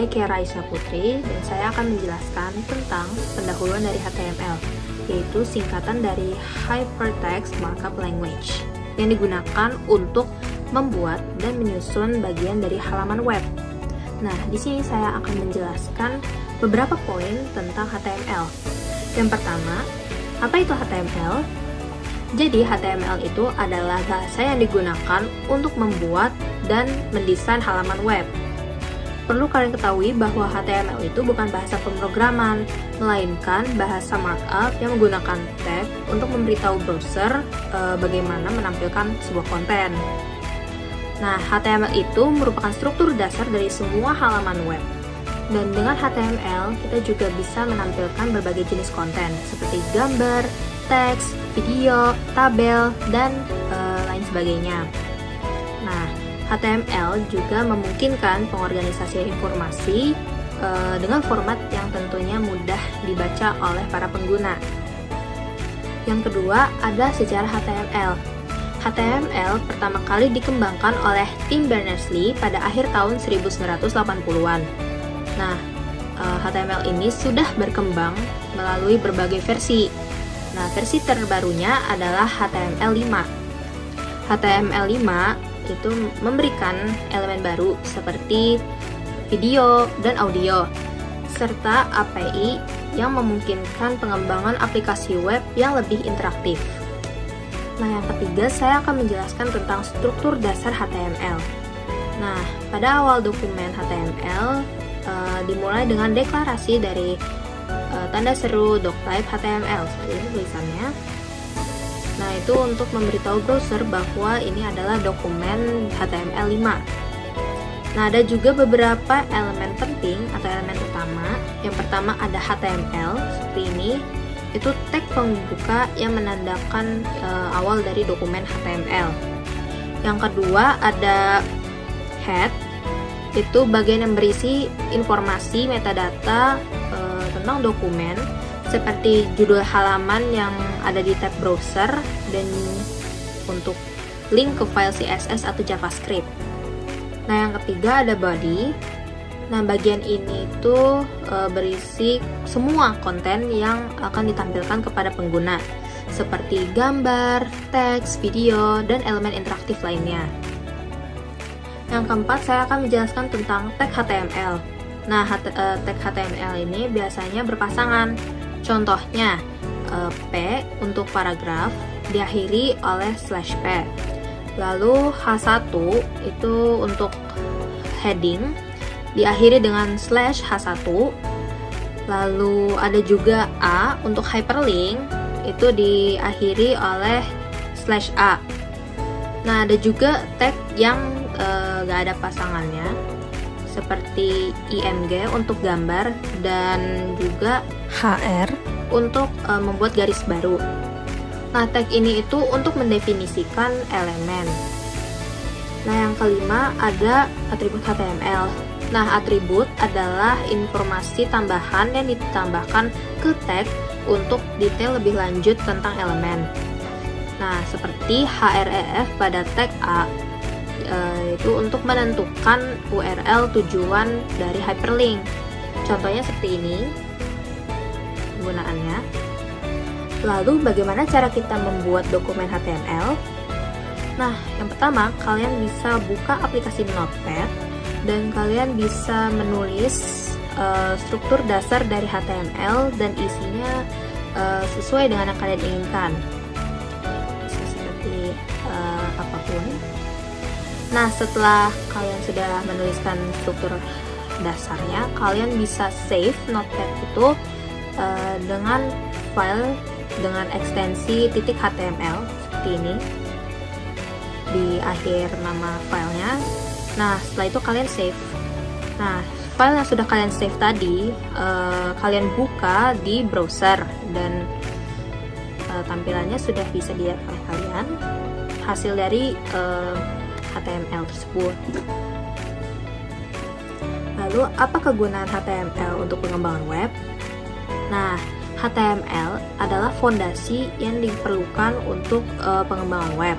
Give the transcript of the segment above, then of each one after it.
saya Kia Raisa Putri dan saya akan menjelaskan tentang pendahuluan dari HTML, yaitu singkatan dari Hypertext Markup Language yang digunakan untuk membuat dan menyusun bagian dari halaman web. Nah, di sini saya akan menjelaskan beberapa poin tentang HTML. Yang pertama, apa itu HTML? Jadi HTML itu adalah bahasa yang digunakan untuk membuat dan mendesain halaman web. Perlu kalian ketahui bahwa HTML itu bukan bahasa pemrograman, melainkan bahasa markup yang menggunakan tag untuk memberitahu browser bagaimana menampilkan sebuah konten. Nah, HTML itu merupakan struktur dasar dari semua halaman web. Dan dengan HTML, kita juga bisa menampilkan berbagai jenis konten seperti gambar, teks, video, tabel, dan lain sebagainya. Nah, HTML juga memungkinkan pengorganisasian informasi dengan format yang tentunya mudah dibaca oleh para pengguna. Yang kedua, ada sejarah HTML. HTML pertama kali dikembangkan oleh Tim Berners-Lee pada akhir tahun 1980-an. Nah, HTML ini sudah berkembang melalui berbagai versi. Nah, versi terbarunya adalah HTML5. HTML5 itu memberikan elemen baru seperti video dan audio, serta API yang memungkinkan pengembangan aplikasi web yang lebih interaktif. Nah, yang ketiga, saya akan menjelaskan tentang struktur dasar HTML. Nah, pada awal dokumen HTML dimulai dengan deklarasi dari tanda seru doctype HTML, seperti ini tulisannya. Nah, itu untuk memberitahu browser bahwa ini adalah dokumen HTML5. Nah, ada juga beberapa elemen penting atau elemen utama. Yang pertama ada HTML, seperti ini. Itu tag pembuka yang menandakan awal dari dokumen HTML. Yang kedua ada head, itu bagian yang berisi informasi metadata tentang dokumen seperti judul halaman yang ada di tab browser dan untuk link ke file CSS atau JavaScript. Nah, yang ketiga ada body. Nah, bagian ini tuh berisi semua konten yang akan ditampilkan kepada pengguna seperti gambar, teks, video, dan elemen interaktif lainnya. Yang keempat, saya akan menjelaskan tentang tag HTML. Nah, tag HTML ini biasanya berpasangan. Contohnya, P untuk paragraf diakhiri oleh /p. Lalu H1 itu untuk heading diakhiri dengan /H1. Lalu ada juga A untuk hyperlink, itu diakhiri oleh /A. Nah, ada juga tag yang gak ada pasangannya seperti IMG untuk gambar dan juga HR untuk membuat garis baru. Nah, tag ini itu untuk mendefinisikan elemen. Nah, yang kelima ada atribut HTML. Nah, atribut adalah informasi tambahan yang ditambahkan ke tag untuk detail lebih lanjut tentang elemen. Nah, seperti href pada tag A, itu untuk menentukan URL tujuan dari hyperlink. Contohnya seperti ini penggunaannya. Lalu bagaimana cara kita membuat dokumen HTML? Nah, yang pertama, kalian bisa buka aplikasi Notepad dan kalian bisa menulis struktur dasar dari HTML dan isinya sesuai dengan yang kalian inginkan. Bisa seperti apapun. Nah, setelah kalian sudah menuliskan struktur dasarnya, kalian bisa save Notepad itu dengan file dengan ekstensi .html seperti ini di akhir nama filenya. Nah, setelah itu kalian save. Nah, file yang sudah kalian save tadi kalian buka di browser dan tampilannya sudah bisa dilihat oleh kalian hasil dari HTML tersebut. Lalu, apa kegunaan HTML untuk pengembangan web? Nah, HTML adalah fondasi yang diperlukan untuk pengembangan web.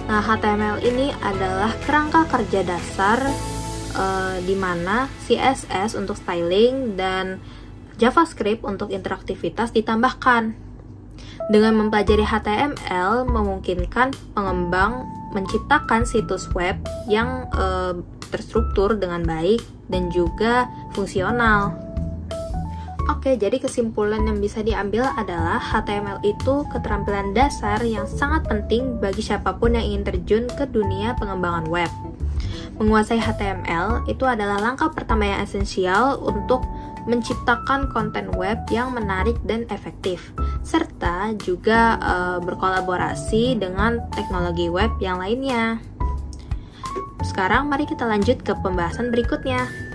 Nah, HTML ini adalah kerangka kerja dasar di mana CSS untuk styling dan JavaScript untuk interaktivitas ditambahkan. Dengan mempelajari HTML memungkinkan pengembang menciptakan situs web yang terstruktur dengan baik dan juga fungsional. Oke, jadi kesimpulan yang bisa diambil adalah HTML itu keterampilan dasar yang sangat penting bagi siapapun yang ingin terjun ke dunia pengembangan web. Menguasai HTML itu adalah langkah pertama yang esensial untuk menciptakan konten web yang menarik dan efektif, serta juga berkolaborasi dengan teknologi web yang lainnya. Sekarang mari kita lanjut ke pembahasan berikutnya.